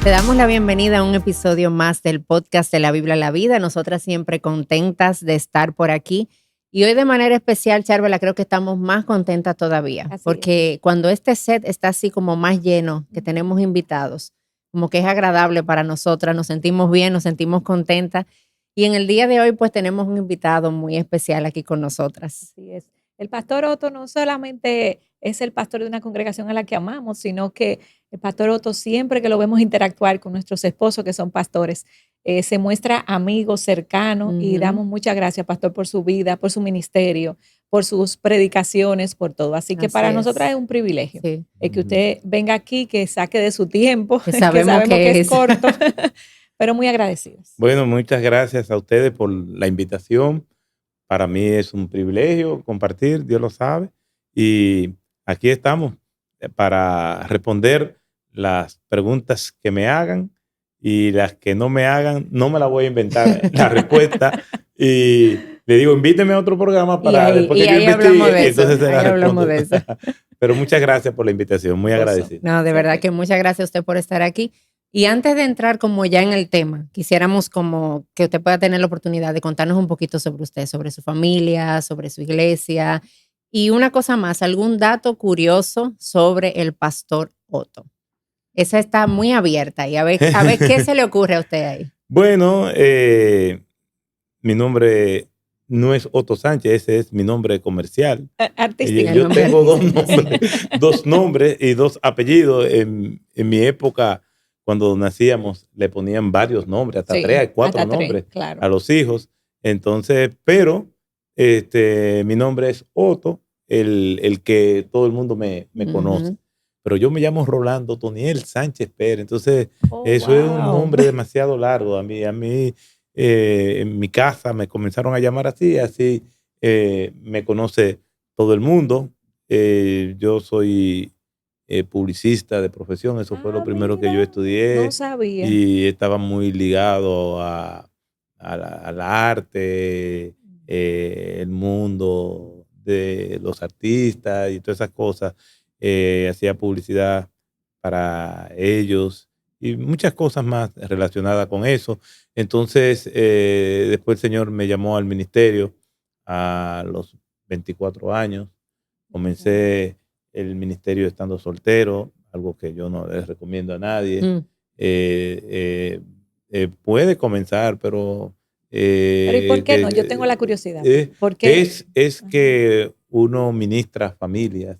Te damos la bienvenida a un episodio más del podcast de la Biblia a la Vida. Nosotras siempre contentas de estar por aquí. Y hoy de manera especial, Charvela, creo que estamos más contentas todavía. Así porque es. Cuando este set está así como más lleno, que tenemos invitados, como que es agradable para nosotras, nos sentimos bien, nos sentimos contentas. Y en el día de hoy pues tenemos un invitado muy especial aquí con nosotras. Así es. El pastor Otto no solamente es el pastor de una congregación a la que amamos, sino que el pastor Otto, siempre que lo vemos interactuar con nuestros esposos que son pastores, se muestra amigo, cercano, y damos muchas gracias, pastor, por su vida, por su ministerio, por sus predicaciones, por todo. Así que para nosotras es un privilegio Sí. que usted venga aquí, que saque de su tiempo, Que sabemos que es corto, pero muy agradecidos. Bueno, muchas gracias a ustedes por la invitación. Para mí es un privilegio compartir, Dios lo sabe. Y aquí estamos para responder las preguntas que me hagan, y las que no me hagan, no me la voy a inventar la respuesta. Y le digo, invíteme a otro programa para después que yo investigue, entonces se la respondo. Pero muchas gracias por la invitación, muy agradecido. No, de verdad que muchas gracias a usted por estar aquí. Y antes de entrar como ya en el tema, quisiéramos como que usted pueda tener la oportunidad de contarnos un poquito sobre usted, sobre su familia, sobre su iglesia. Y una cosa más, algún dato curioso sobre el pastor Otto. Esa está muy abierta y a ver qué se le ocurre a usted ahí. Bueno, mi nombre no es Otto Sánchez, ese es mi nombre comercial. Artístico. Yo tengo dos nombres y dos apellidos. En mi época, cuando nacíamos, le ponían varios nombres, hasta 3, 4 nombres claro, a los hijos. Entonces, pero mi nombre es Otto, el que todo el mundo me conoce. Pero yo me llamo Rolando Toniel Sánchez Pérez. Entonces, eso es un nombre demasiado largo. A mí en mi casa me comenzaron a llamar así me conoce todo el mundo. Yo soy publicista de profesión, eso fue lo primero que yo estudié. No sabía. Y estaba muy ligado al arte, el mundo de los artistas y todas esas cosas. Hacía publicidad para ellos y muchas cosas más relacionadas con eso. Entonces, después el Señor me llamó al ministerio a los 24 años. Comencé el ministerio estando soltero, algo que yo no les recomiendo a nadie. Puede comenzar, pero... pero ¿y por qué no? Yo tengo la curiosidad. ¿Por qué? Es que uno ministra familias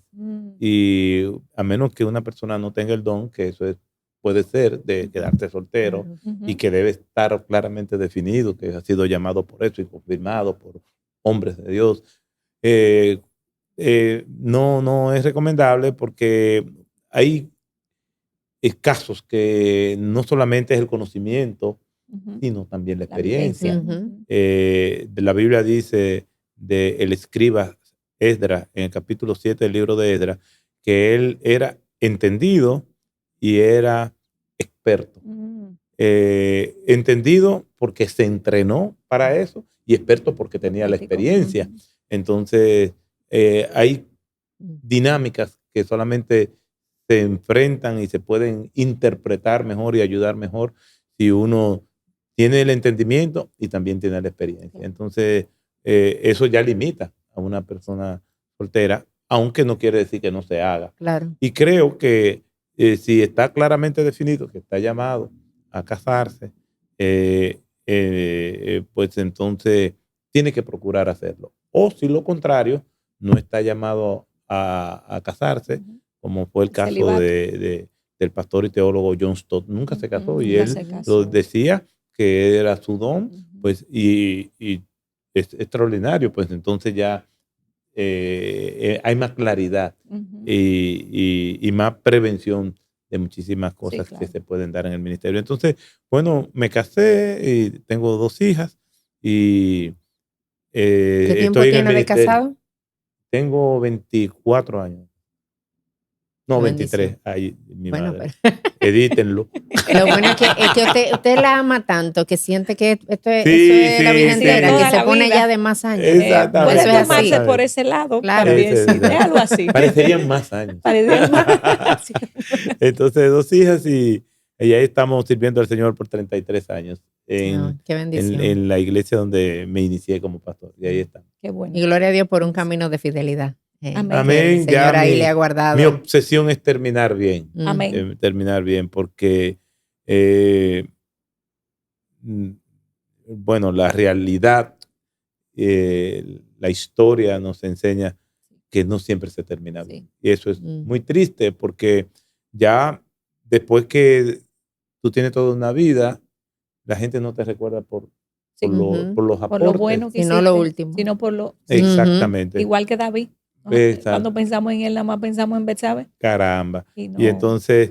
y a menos que una persona no tenga el don, que eso puede ser de quedarte soltero y que debe estar claramente definido, que ha sido llamado por eso y confirmado por hombres de Dios. No es recomendable porque hay casos que no solamente es el conocimiento, sino también la experiencia. La Biblia dice del escriba Esdras, en el capítulo 7 del libro de Esdras, que él era entendido y era experto. Entendido porque se entrenó para eso y experto porque tenía la experiencia. Entonces, hay dinámicas que solamente se enfrentan y se pueden interpretar mejor y ayudar mejor si uno tiene el entendimiento y también tiene la experiencia. Entonces, eso ya limita a una persona soltera, aunque no quiere decir que no se haga. Claro. Y creo que si está claramente definido que está llamado a casarse, pues entonces tiene que procurar hacerlo. O si lo contrario, no está llamado a casarse, como fue el caso del pastor y teólogo John Stott. Nunca se casó y él lo decía que era su don, pues, y es extraordinario, pues entonces ya hay más claridad y más prevención de muchísimas cosas que se pueden dar en el ministerio. Entonces, bueno, me casé y tengo 2 hijas y ¿qué tiempo tiene de casado? Tengo 24 años. No, 23. Ay, mi madre. Edítenlo. Lo bueno es que usted la ama tanto que siente que eso es la vida entera, que se pone ya de más años. Exactamente. Puede tomarse por ese lado. Claro. Déjalo así. Parecerían más años. Parecerían más. Entonces, 2 hijas y Y ahí estamos sirviendo al Señor por 33 años Qué bendición. en la iglesia donde me inicié como pastor. Y ahí está. Qué bueno. Y gloria a Dios por un camino de fidelidad. Amén. Amén. El Señor Ya ahí le ha guardado. mi obsesión es terminar bien. Amén. Terminar bien, porque bueno, la realidad, la historia nos enseña que no siempre se termina bien. Sí. Y eso es muy triste, porque ya después que tú tienes toda una vida, la gente no te recuerda por los aportes. Por lo bueno que sino hiciste, lo último. sino por lo... Exactamente. Igual que David. ¿no? Cuando pensamos en él, nada más pensamos en Betsabé. Caramba. Y entonces,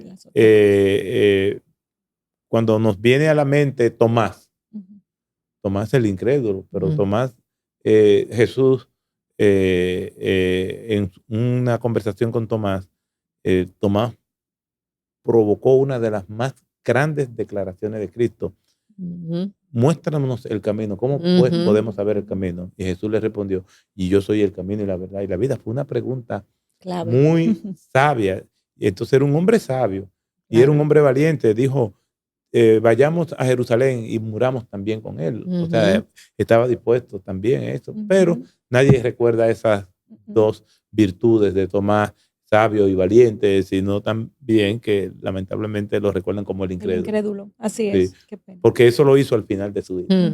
cuando nos viene a la mente Tomás, Tomás el incrédulo, pero Tomás, Jesús, en una conversación con Tomás, Tomás provocó una de las más grandes declaraciones de Cristo. Muéstranos el camino, ¿cómo pues podemos saber el camino? Y Jesús le respondió, y yo soy el camino y la verdad y la vida. Fue una pregunta clave, muy sabia. Y entonces era un hombre sabio y era un hombre valiente. Dijo, vayamos a Jerusalén y muramos también con él. O sea, estaba dispuesto también a eso. Pero nadie recuerda esas dos virtudes de Tomás, sabio y valiente, sino también que lamentablemente lo recuerdan como el incrédulo. El incrédulo, así es. Sí. Qué pena. Porque eso lo hizo al final de su vida.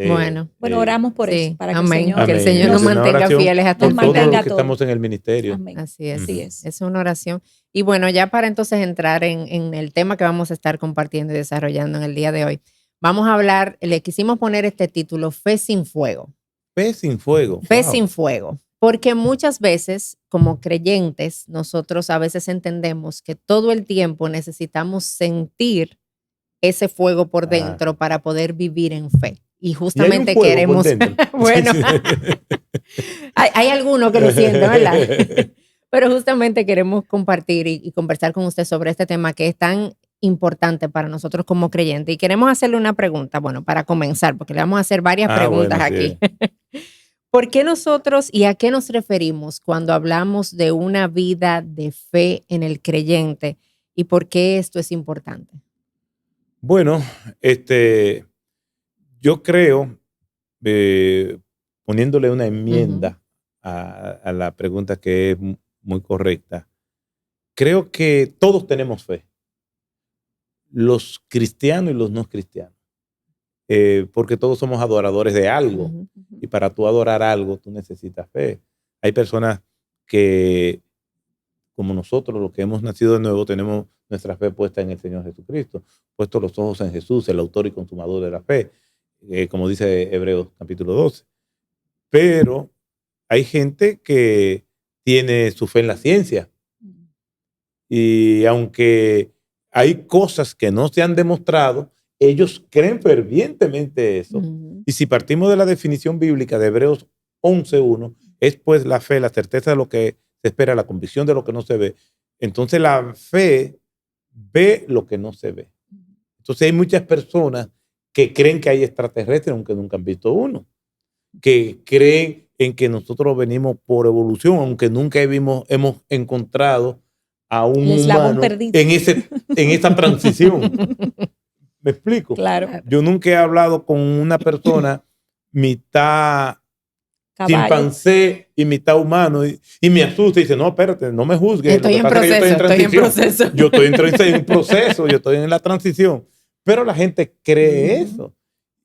Bueno, oramos por eso, para amén. Que el Señor nos mantenga fieles hasta el final. Todos los que estamos en el ministerio. Amén. Así es. Es una oración. Y bueno, ya para entonces entrar en el tema que vamos a estar compartiendo y desarrollando en el día de hoy, vamos a hablar, le quisimos poner este título, Fe sin fuego. Fe sin fuego. Fe sin fuego. Porque muchas veces, como creyentes, nosotros a veces entendemos que todo el tiempo necesitamos sentir ese fuego por dentro para poder vivir en fe. Y justamente queremos... Bueno, hay algunos que lo sienten, ¿verdad? Pero justamente queremos compartir y conversar con usted sobre este tema que es tan importante para nosotros como creyentes. Y queremos hacerle una pregunta, bueno, para comenzar, porque le vamos a hacer varias preguntas aquí. Sí. ¿Por qué nosotros y a qué nos referimos cuando hablamos de una vida de fe en el creyente? ¿Y por qué esto es importante? Bueno, yo creo, poniéndole una enmienda a la pregunta que es muy correcta, creo que todos tenemos fe, los cristianos y los no cristianos, porque todos somos adoradores de algo. Y para tú adorar algo, tú necesitas fe. Hay personas que, como nosotros, los que hemos nacido de nuevo, tenemos nuestra fe puesta en el Señor Jesucristo, puestos los ojos en Jesús, el autor y consumador de la fe, como dice Hebreos capítulo 12. Pero hay gente que tiene su fe en la ciencia. Y aunque hay cosas que no se han demostrado, ellos creen fervientemente eso. Y si partimos de la definición bíblica de Hebreos 11:1, es pues la fe, la certeza de lo que se espera, la convicción de lo que no se ve. Entonces la fe ve lo que no se ve. Entonces hay muchas personas que creen que hay extraterrestres, aunque nunca han visto uno. Que creen en que nosotros venimos por evolución, aunque nunca hemos encontrado a un humano en esa transición. ¿Me explico? Claro. Yo nunca he hablado con una persona mitad chimpancé y mitad humano y me asusta y dice, no, espérate, no me juzgues. Estoy en proceso. Yo estoy en proceso, yo estoy en la transición. Pero la gente cree eso.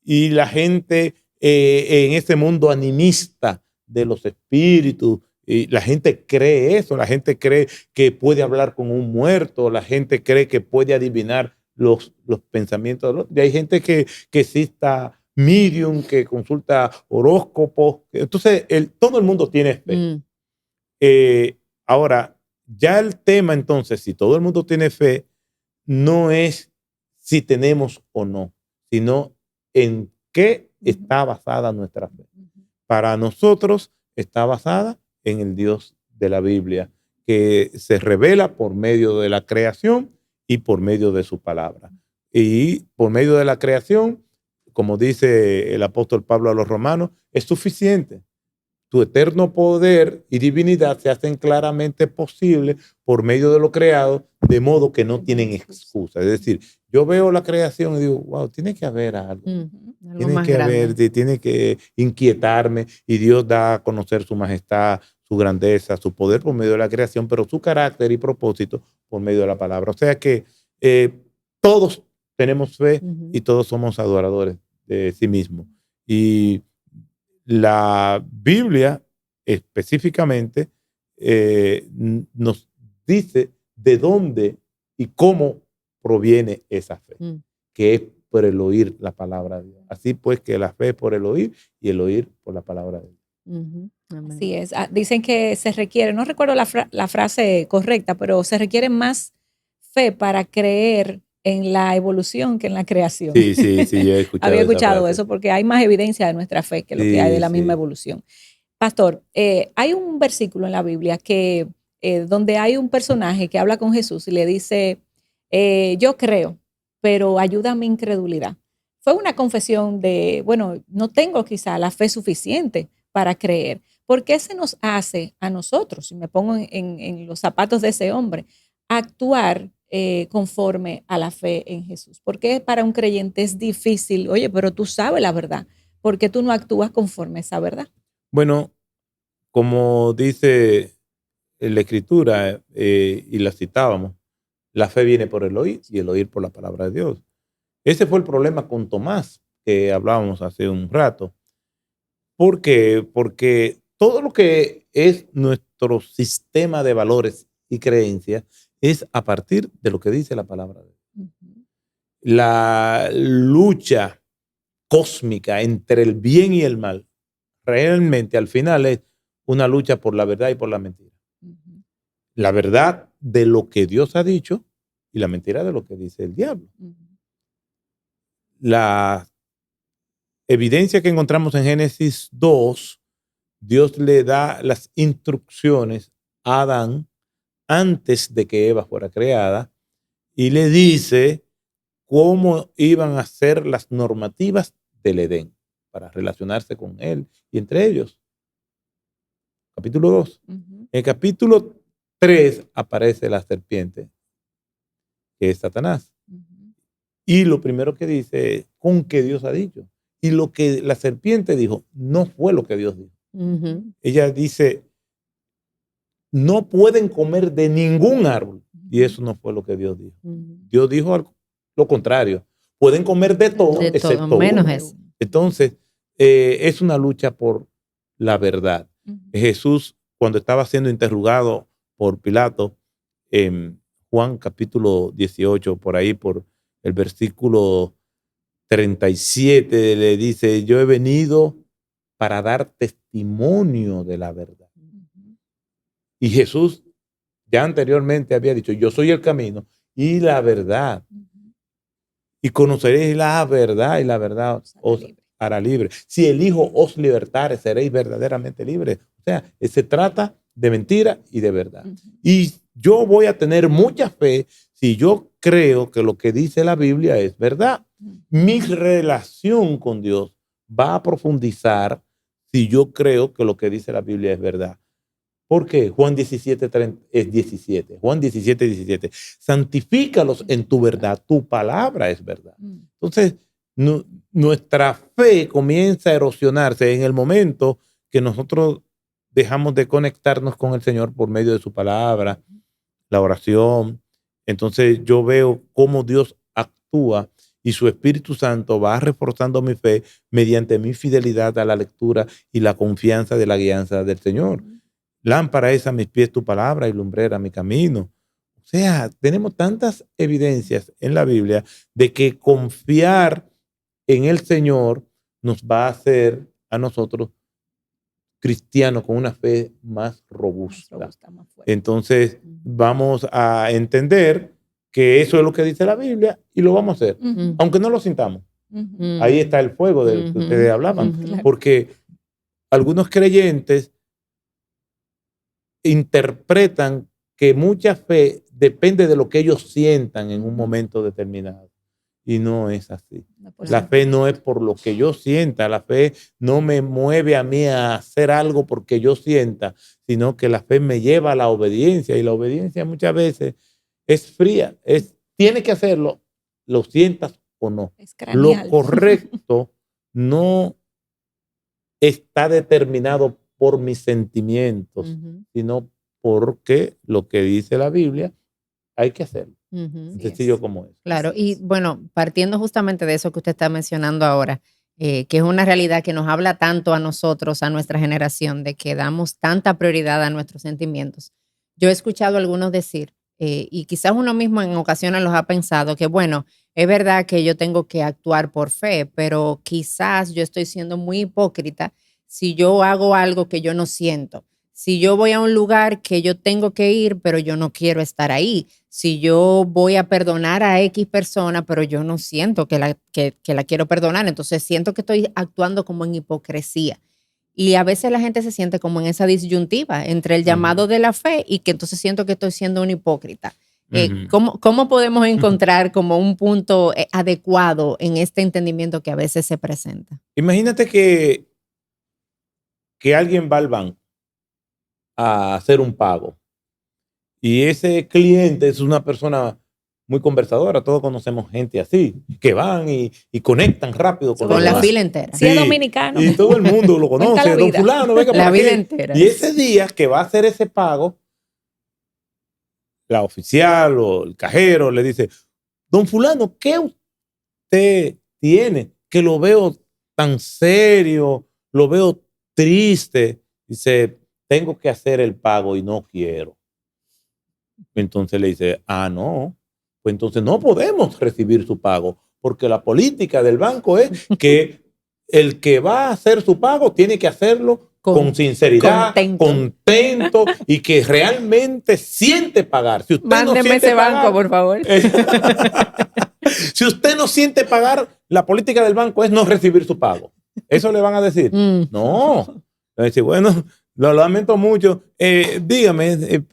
Y la gente en ese mundo animista de los espíritus, y la gente cree eso. La gente cree que puede hablar con un muerto. La gente cree que puede adivinar los pensamientos de los otros. Y hay gente que sí está medium, que consulta horóscopos. Entonces, todo el mundo tiene fe. Ahora, ya el tema entonces, si todo el mundo tiene fe, no es si tenemos o no, sino en qué está basada nuestra fe. Para nosotros está basada en el Dios de la Biblia, que se revela por medio de la creación y por medio de su palabra. Y por medio de la creación, como dice el apóstol Pablo a los romanos, es suficiente. Tu eterno poder y divinidad se hacen claramente posibles por medio de lo creado, de modo que no tienen excusa. Es decir, yo veo la creación y digo, wow, tiene que haber algo. Algo Tiene más que grande. haber, tiene que inquietarme, y Dios da a conocer su majestad, su grandeza, su poder por medio de la creación, pero su carácter y propósito por medio de la palabra. O sea que todos tenemos fe y todos somos adoradores de sí mismos. Y la Biblia específicamente nos dice de dónde y cómo proviene esa fe, que es por el oír la palabra de Dios. Así pues que la fe es por el oír y el oír por la palabra de Dios. Así es. Dicen que se requiere, no recuerdo la frase correcta, pero se requiere más fe para creer en la evolución que en la creación. Sí, yo he escuchado Había escuchado frase, eso porque hay más evidencia de nuestra fe que lo que hay de la misma evolución. Pastor, hay un versículo en la Biblia que donde hay un personaje que habla con Jesús y le dice, yo creo, pero ayuda a mi incredulidad. Fue una confesión de, bueno, no tengo quizá la fe suficiente para creer. ¿Por qué se nos hace a nosotros, si me pongo en los zapatos de ese hombre, actuar conforme a la fe en Jesús? ¿Por qué para un creyente es difícil? Oye, pero tú sabes la verdad. ¿Por qué tú no actúas conforme a esa verdad? Bueno, como dice la Escritura, y la citábamos, la fe viene por el oír y el oír por la palabra de Dios. Ese fue el problema con Tomás, que hablábamos hace un rato. ¿Por qué? Porque todo lo que es nuestro sistema de valores y creencias es a partir de lo que dice la palabra de Dios. La lucha cósmica entre el bien y el mal realmente al final es una lucha por la verdad y por la mentira. La verdad de lo que Dios ha dicho y la mentira de lo que dice el diablo. La evidencia que encontramos en Génesis 2, Dios le da las instrucciones a Adán antes de que Eva fuera creada y le dice cómo iban a ser las normativas del Edén para relacionarse con él y entre ellos. Capítulo 2. En el capítulo 3 aparece la serpiente, que es Satanás. Y lo primero que dice es con que Dios ha dicho. Y lo que la serpiente dijo no fue lo que Dios dijo. Ella dice, no pueden comer de ningún árbol. Y eso no fue lo que Dios dijo. Dios dijo lo contrario. Pueden comer de todo, excepto menos uno. eso. Entonces, es una lucha por la verdad. Jesús, cuando estaba siendo interrogado por Pilato, en Juan capítulo 18, por ahí, por el versículo 37, le dice, yo he venido para dar testimonio de la verdad. Y Jesús ya anteriormente había dicho, yo soy el camino y la verdad. Y conoceréis la verdad y la verdad os hará libre. Si el Hijo os libertare, seréis verdaderamente libres. O sea, se trata de mentira y de verdad. Y yo voy a tener mucha fe si yo creo que lo que dice la Biblia es verdad. Mi relación con Dios va a profundizar si yo creo que lo que dice la Biblia es verdad. ¿Por qué? Juan 17 es 17. Juan 17, 17. Santifícalos en tu verdad. Tu palabra es verdad. Entonces, nuestra fe comienza a erosionarse en el momento que nosotros dejamos de conectarnos con el Señor por medio de su palabra, la oración. Entonces, yo veo cómo Dios actúa y su Espíritu Santo va reforzando mi fe mediante mi fidelidad a la lectura y la confianza de la guianza del Señor. Lámpara es a mis pies tu palabra y lumbrera mi camino. O sea, tenemos tantas evidencias en la Biblia de que confiar en el Señor nos va a hacer a nosotros cristianos con una fe más robusta. Más entonces, vamos a entender que eso es lo que dice la Biblia y lo vamos a hacer, aunque no lo sintamos. Ahí está el fuego del que ustedes hablaban, porque algunos creyentes interpretan que mucha fe depende de lo que ellos sientan en un momento determinado. Y no es así. La fe no es por lo que yo sienta. La fe no me mueve a mí a hacer algo porque yo sienta, sino que la fe me lleva a la obediencia. Y la obediencia muchas veces es fría, tiene que hacerlo, lo sientas o no. Es craneal. Lo correcto no está determinado por mis sentimientos, sino porque lo que dice la Biblia hay que hacerlo. Sencillo como es. Claro, y bueno, partiendo justamente de eso que usted está mencionando ahora, que es una realidad que nos habla tanto a nosotros, a nuestra generación, de que damos tanta prioridad a nuestros sentimientos. Yo he escuchado a algunos decir, y quizás uno mismo en ocasiones los ha pensado, que bueno, es verdad que yo tengo que actuar por fe, pero quizás yo estoy siendo muy hipócrita si yo hago algo que yo no siento. Si yo voy a un lugar que yo tengo que ir, pero yo no quiero estar ahí. Si yo voy a perdonar a X persona, pero yo no siento que la quiero perdonar, entonces siento que estoy actuando como en hipocresía. Y a veces la gente se siente como en esa disyuntiva entre el llamado de la fe y que entonces siento que estoy siendo un hipócrita. ¿Cómo podemos encontrar como un punto adecuado en este entendimiento que a veces se presenta? Imagínate que alguien va al banco a hacer un pago y ese cliente es una persona muy conversadora. Todos conocemos gente así, que van y conectan rápido con la fila entera. Sí, es dominicano. Y todo el mundo lo conoce. Don fulano, venga por la aquí. vida entera. Y ese día que va a hacer ese pago, la oficial o el cajero le dice, don fulano, ¿qué usted tiene? Que lo veo tan serio, lo veo triste. Dice, tengo que hacer el pago y no quiero. Entonces le dice, no, pues entonces no podemos recibir su pago, porque la política del banco es que el que va a hacer su pago tiene que hacerlo con sinceridad, contento y que realmente siente pagar. Si usted Mándeme no siente ese banco, por favor. Si usted no siente pagar, la política del banco es no recibir su pago. Eso le van a decir. No. Le van a decir, bueno, lo lamento mucho. Dígame,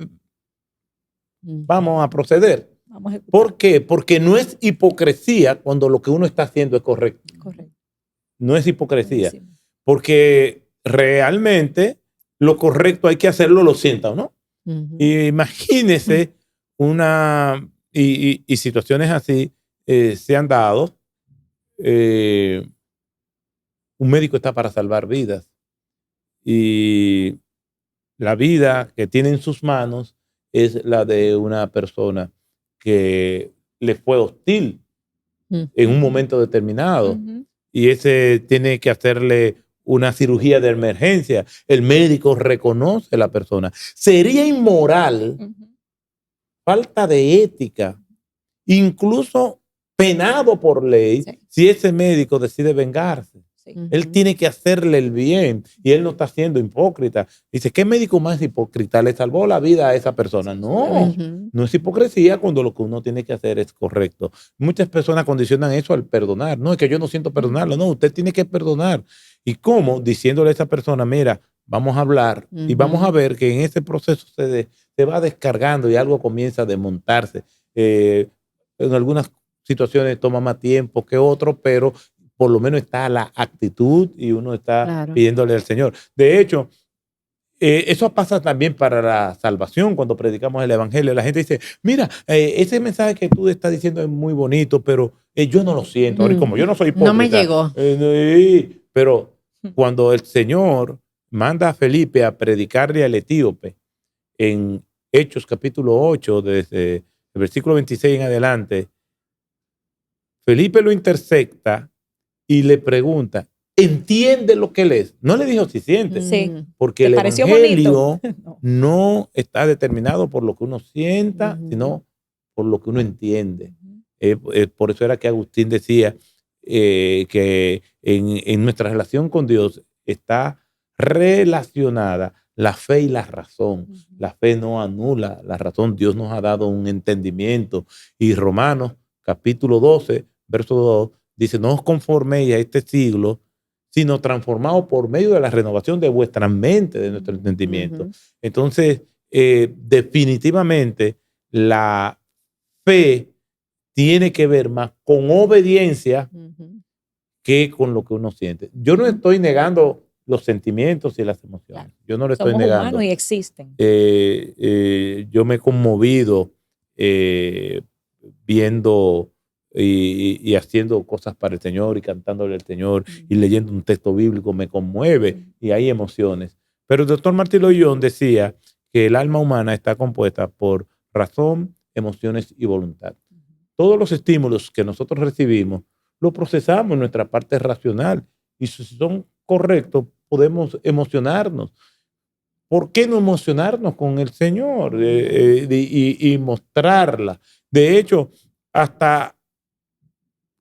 vamos a proceder. ¿Por qué? Porque no es hipocresía cuando lo que uno está haciendo es correcto. No es hipocresía. Porque realmente lo correcto hay que hacerlo, lo sienta o no. Imagínese y situaciones así se han dado. Un médico está para salvar vidas y la vida que tiene en sus manos es la de una persona que le fue hostil en un momento determinado y ese tiene que hacerle una cirugía de emergencia. El médico reconoce a la persona. Sería inmoral, falta de ética, incluso penado por ley, si ese médico decide vengarse. Él tiene que hacerle el bien y él no está siendo hipócrita. Dice, ¿qué médico más hipócrita? ¿Le salvó la vida a esa persona? No, no es hipocresía cuando lo que uno tiene que hacer es correcto. Muchas personas condicionan eso al perdonar. No, es que yo no siento perdonarlo. No, usted tiene que perdonar. ¿Y cómo? Diciéndole a esa persona, mira, vamos a hablar y vamos a ver que en ese proceso se va descargando y algo comienza a desmontarse. En algunas situaciones toma más tiempo que otro, pero por lo menos está la actitud y uno está pidiéndole al Señor. De hecho, eso pasa también para la salvación cuando predicamos el evangelio. La gente dice, mira, ese mensaje que tú estás diciendo es muy bonito, pero yo no lo siento. Ahora, como yo no soy hipócrita. No me llegó. Pero cuando el Señor manda a Felipe a predicarle al etíope en Hechos capítulo 8, desde el versículo 26 en adelante, Felipe lo intercepta y le pregunta, ¿entiende lo que él es? No le dijo si siente, porque el evangelio no está determinado por lo que uno sienta, sino por lo que uno entiende. Por eso era que Agustín decía que en nuestra relación con Dios está relacionada la fe y la razón. La fe no anula la razón. Dios nos ha dado un entendimiento. Y Romanos capítulo 12, verso 2, dice, no os conforméis a este siglo, sino transformados por medio de la renovación de vuestra mente, de nuestro entendimiento. Entonces, definitivamente, la fe tiene que ver más con obediencia que con lo que uno siente. Yo no estoy negando los sentimientos y las emociones. Yo no lo estoy negando. Somos humanos y existen. Yo me he conmovido viendo y haciendo cosas para el Señor y cantándole al Señor y leyendo un texto bíblico me conmueve y hay emociones. Pero el doctor Martín Loyola decía que el alma humana está compuesta por razón, emociones y voluntad. Todos los estímulos que nosotros recibimos los procesamos en nuestra parte racional y si son correctos podemos emocionarnos. ¿Por qué no emocionarnos con el Señor y mostrarla? De hecho, hasta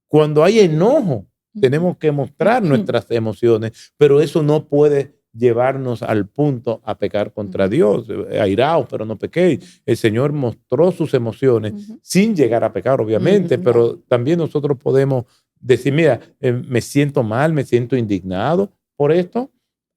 cuando hay enojo, tenemos que mostrar nuestras emociones, pero eso no puede llevarnos al punto a pecar contra Dios. Airaos, pero no pequéis. El Señor mostró sus emociones sin llegar a pecar, obviamente, pero también nosotros podemos decir, mira, me siento mal, me siento indignado por esto.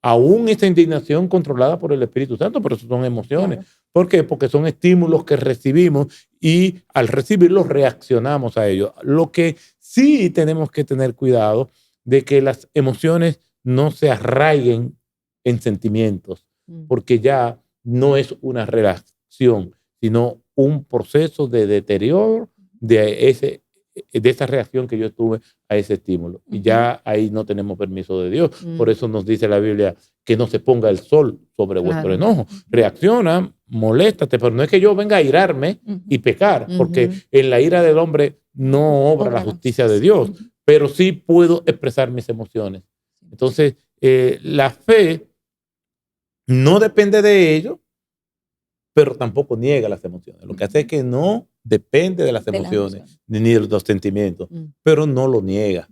Aún esa indignación controlada por el Espíritu Santo, pero eso son emociones. Claro. ¿Por qué? Porque son estímulos que recibimos y al recibirlos reaccionamos a ellos. Lo que sí tenemos que tener cuidado de que las emociones no se arraiguen en sentimientos, porque ya no es una relación, sino un proceso de deterioro de esa reacción que yo tuve a ese estímulo. Y ya ahí no tenemos permiso de Dios. Por eso nos dice la Biblia que no se ponga el sol sobre vuestro enojo. Reacciona, moléstate, pero no es que yo venga a irarme y pecar, porque en la ira del hombre no obra la justicia de Dios, pero sí puedo expresar mis emociones. Entonces, la fe no depende de ello, pero tampoco niega las emociones. Lo que hace es que no depende de las emociones ni de los sentimientos, pero no lo niega.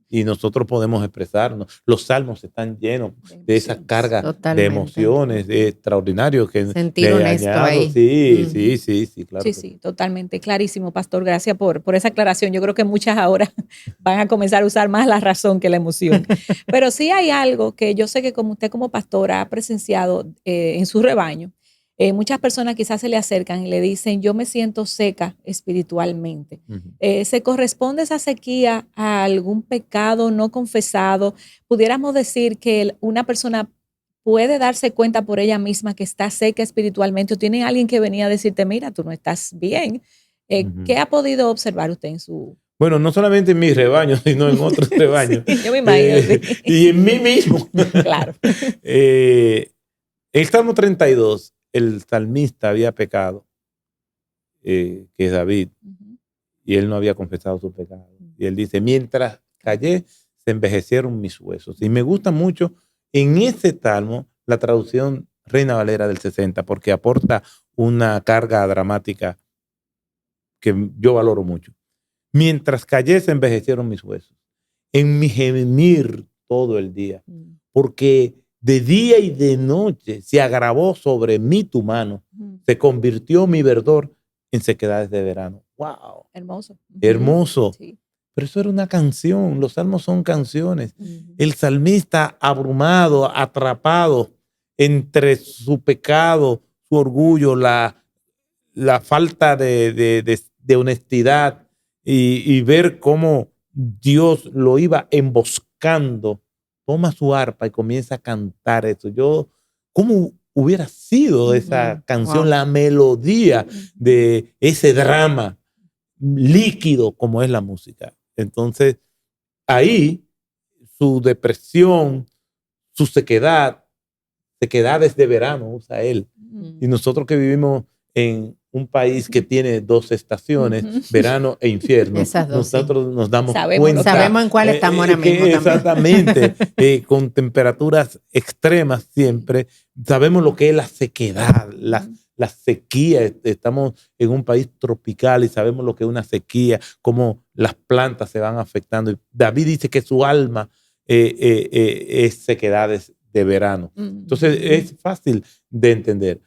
Y nosotros podemos expresarnos. Los salmos están llenos de esa carga de emociones extraordinarios. Sentir honesto ahí. Sí, claro. Sí, totalmente. Clarísimo, pastor. Gracias por esa aclaración. Yo creo que muchas ahora van a comenzar a usar más la razón que la emoción. Pero sí hay algo que yo sé que como usted como pastor ha presenciado en su rebaño. Muchas personas quizás se le acercan y le dicen, yo me siento seca espiritualmente. ¿Se corresponde esa sequía a algún pecado no confesado? Pudiéramos decir que una persona puede darse cuenta por ella misma que está seca espiritualmente o tiene alguien que venía a decirte, mira, tú no estás bien. ¿Qué ha podido observar usted en su... Bueno, no solamente en mi rebaño, sino en otros rebaños. Sí, yo me imagino. Sí. Y en mí mismo. Claro. El Salmo 32. El salmista había pecado, que es David, y él no había confesado su pecado. Y él dice, mientras callé, se envejecieron mis huesos. Y me gusta mucho en ese salmo la traducción Reina Valera del 60, porque aporta una carga dramática que yo valoro mucho. Mientras callé, se envejecieron mis huesos. En mi gemir todo el día, porque de día y de noche se agravó sobre mí tu mano. Se convirtió mi verdor en sequedades de verano. ¡Wow! Hermoso. Hermoso. Sí. Pero eso era una canción. Los salmos son canciones. El salmista abrumado, atrapado entre su pecado, su orgullo, la falta de honestidad y ver cómo Dios lo iba emboscando. Toma su arpa y comienza a cantar eso. ¿Cómo hubiera sido esa canción, la melodía de ese drama líquido como es la música? Entonces, ahí su depresión, su sequedades de verano usa él. Y nosotros que vivimos en un país que tiene 2 estaciones, verano e invierno, nosotros nos damos cuenta. Sabemos en cuál estamos ahora mismo. Exactamente, con temperaturas extremas siempre. Sabemos lo que es la sequedad, la sequía. Estamos en un país tropical y sabemos lo que es una sequía, cómo las plantas se van afectando. Y David dice que su alma es sequedades de verano. Entonces es fácil de entender.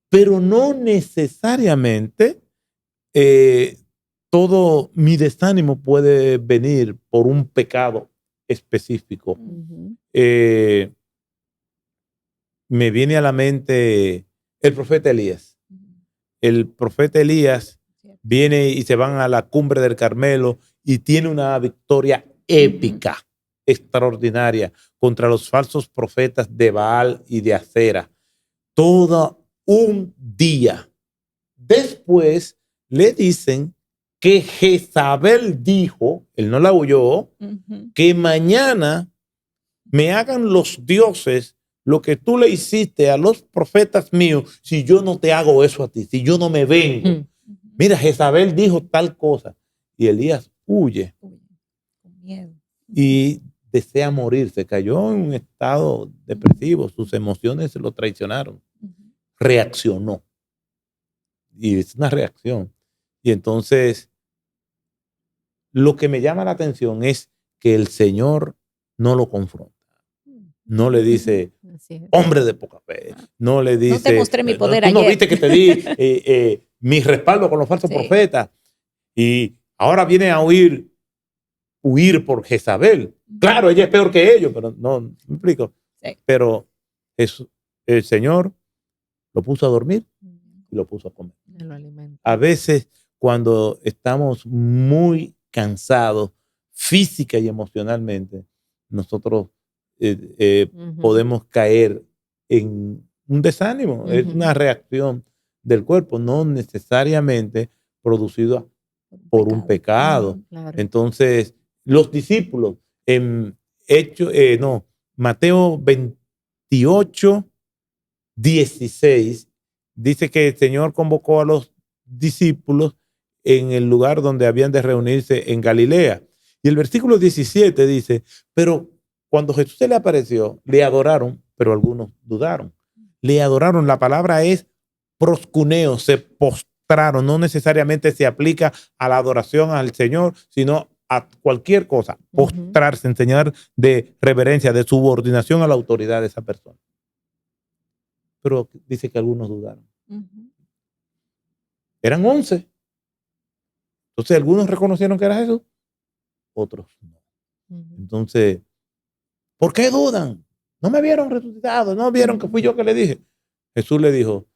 Pero no necesariamente todo mi desánimo puede venir por un pecado específico. Me viene a la mente el profeta Elías. El profeta Elías viene y se van a la cumbre del Carmelo y tiene una victoria épica, extraordinaria, contra los falsos profetas de Baal y de Acera. Todo un día. Después le dicen que Jezabel dijo, él no la oyó, que mañana me hagan los dioses lo que tú le hiciste a los profetas míos si yo no te hago eso a ti, si yo no me vengo. Mira, Jezabel dijo tal cosa. Y Elías huye. Con miedo. Y desea morir. Se cayó en un estado depresivo. Sus emociones se lo traicionaron. Reaccionó. Y es una reacción. Y entonces, lo que me llama la atención es que el Señor no lo confronta. No le dice, hombre de poca fe. No le dice, no te mostré mi poder tú ayer. no viste que te di mi respaldo con los falsos profetas. Y ahora viene a huir por Jezabel. Claro, ella es peor que ellos, pero no me explico. Sí. Pero el Señor lo puso a dormir y lo puso a comer. A veces, cuando estamos muy cansados física y emocionalmente, nosotros podemos caer en un desánimo. Es una reacción del cuerpo, no necesariamente producida por un pecado. Claro. Entonces, los discípulos en Mateo 28, 16, dice que el Señor convocó a los discípulos en el lugar donde habían de reunirse en Galilea. Y el versículo 17 dice, pero cuando Jesús se le apareció, le adoraron, pero algunos dudaron. Le adoraron, la palabra es proscuneo, se postraron, no necesariamente se aplica a la adoración al Señor, sino a cualquier cosa, postrarse, enseñar de reverencia, de subordinación a la autoridad de esa persona. Pero dice que algunos dudaron. Eran 11. Entonces algunos reconocieron que era Jesús, otros no. Entonces, ¿por qué dudan? No me vieron resucitado, no vieron que fui yo que le dije. Jesús le dijo,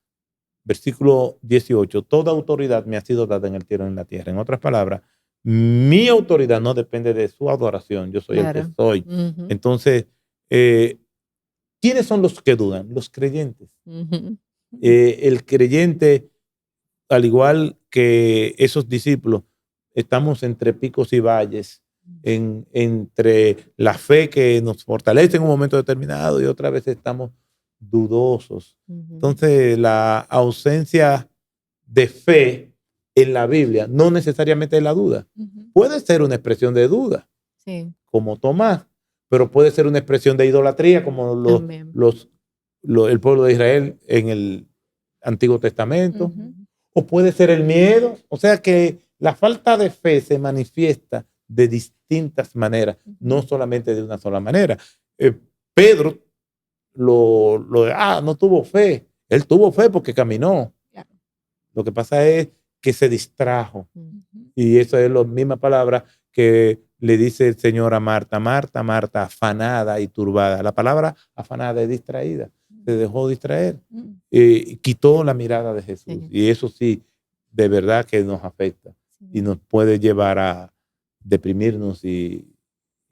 versículo 18, toda autoridad me ha sido dada en el cielo y en la tierra. En otras palabras, mi autoridad no depende de su adoración, yo soy el que soy. Entonces, ¿quiénes son los que dudan? Los creyentes. El creyente, al igual que esos discípulos, estamos entre picos y valles, entre la fe que nos fortalece en un momento determinado y otra vez estamos dudosos. Entonces, la ausencia de fe en la Biblia no necesariamente es la duda. Puede ser una expresión de duda, como Tomás, pero puede ser una expresión de idolatría, como el pueblo de Israel en el Antiguo Testamento, o puede ser el miedo. O sea que la falta de fe se manifiesta de distintas maneras, no solamente de una sola manera. Pedro no tuvo fe. Él tuvo fe porque caminó. Claro. Lo que pasa es que se distrajo. Y eso es la misma palabra que le dice el Señor a Marta. Marta, Marta, afanada y turbada. La palabra afanada es distraída. Se dejó distraer. Quitó la mirada de Jesús. Y eso sí, de verdad que nos afecta. Y nos puede llevar a deprimirnos y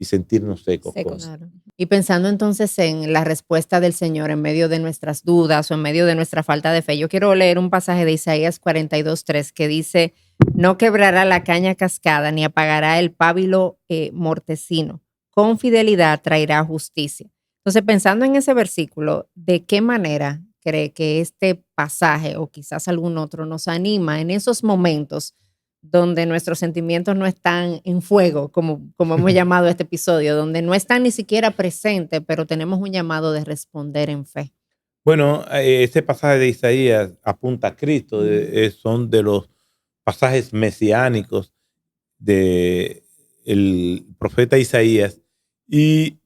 sentirnos secos. Claro. Y pensando entonces en la respuesta del Señor en medio de nuestras dudas o en medio de nuestra falta de fe, yo quiero leer un pasaje de Isaías 42:3 que dice, no quebrará la caña cascada ni apagará el pábilo mortecino, con fidelidad traerá justicia. Entonces, pensando en ese versículo, ¿de qué manera cree que este pasaje o quizás algún otro nos anima en esos momentos donde nuestros sentimientos no están en fuego, como hemos llamado este episodio, donde no están ni siquiera presentes, pero tenemos un llamado de responder en fe? Bueno, este pasaje de Isaías apunta a Cristo, son de los pasajes mesiánicos del profeta Isaías, y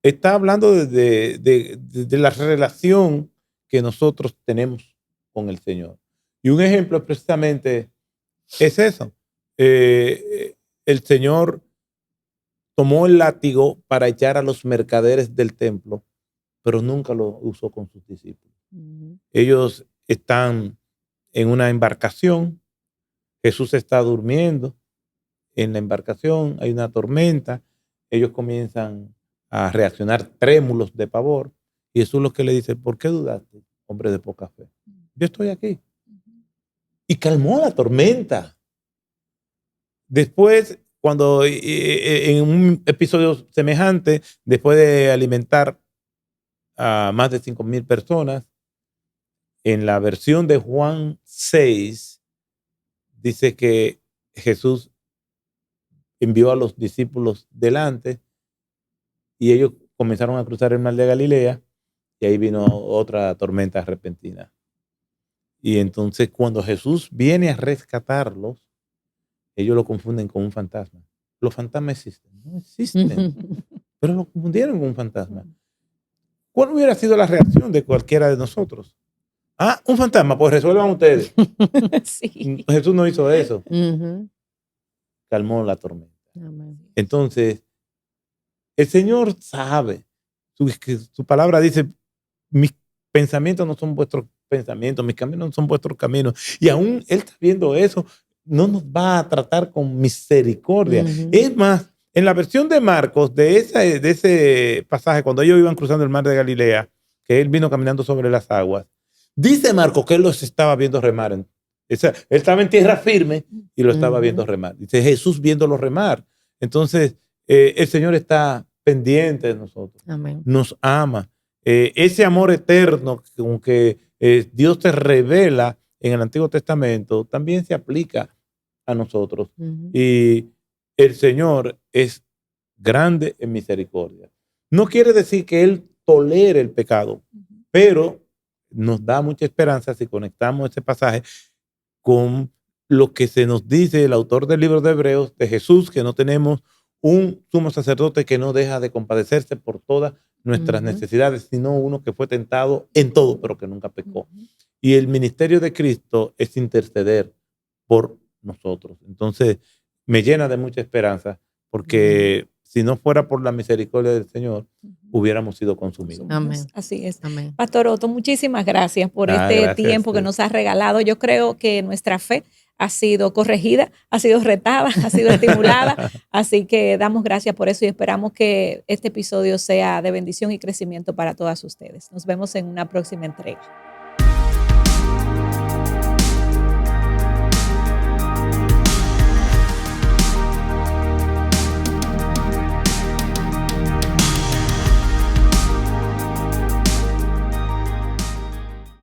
está hablando de la relación que nosotros tenemos con el Señor. Y un ejemplo precisamente es eso. El Señor tomó el látigo para echar a los mercaderes del templo, pero nunca lo usó con sus discípulos. Ellos están en una embarcación, Jesús está durmiendo en la embarcación, hay una tormenta, ellos comienzan a reaccionar trémulos de pavor, y Jesús lo que le dice, ¿por qué dudaste, hombre de poca fe? Yo estoy aquí. y calmó la tormenta. Después, cuando en un episodio semejante, después de alimentar a más de 5,000 personas, en la versión de Juan 6, dice que Jesús envió a los discípulos delante y ellos comenzaron a cruzar el mar de Galilea y ahí vino otra tormenta repentina. Y entonces cuando Jesús viene a rescatarlos, ellos lo confunden con un fantasma. Los fantasmas existen, no existen, pero lo confundieron con un fantasma. ¿Cuál hubiera sido la reacción de cualquiera de nosotros? Ah, un fantasma, pues resuelvan ustedes. Sí. Jesús no hizo eso. Calmó la tormenta. Amén. Entonces, el Señor sabe. Su palabra dice, mis pensamientos no son vuestros pensamientos, mis caminos no son vuestros caminos. Y aún Él está viendo eso, no nos va a tratar con misericordia. Es más, en la versión de Marcos, de ese pasaje, cuando ellos iban cruzando el mar de Galilea, que Él vino caminando sobre las aguas, dice Marcos que Él los estaba viendo remar. Él estaba en tierra firme y lo estaba viendo remar. Dice Jesús viéndolo remar. Entonces, el Señor está pendiente de nosotros. Amén. Nos ama. Ese amor eterno con que Dios te revela en el Antiguo Testamento también se aplica a nosotros. Y el Señor es grande en misericordia. No quiere decir que Él tolere el pecado, pero nos da mucha esperanza si conectamos ese pasaje con lo que se nos dice el autor del libro de Hebreos de Jesús, que no tenemos un sumo sacerdote que no deja de compadecerse por todas nuestras necesidades, sino uno que fue tentado en todo, pero que nunca pecó. Y el ministerio de Cristo es interceder por nosotros. Entonces, me llena de mucha esperanza, porque si no fuera por la misericordia del Señor, hubiéramos sido consumidos. Amén. Así es. Amén. Pastor Otto, muchísimas gracias por este tiempo que nos has regalado. Yo creo que nuestra fe ha sido corregida, ha sido retada, ha sido estimulada. Así que damos gracias por eso y esperamos que este episodio sea de bendición y crecimiento para todas ustedes. Nos vemos en una próxima entrega.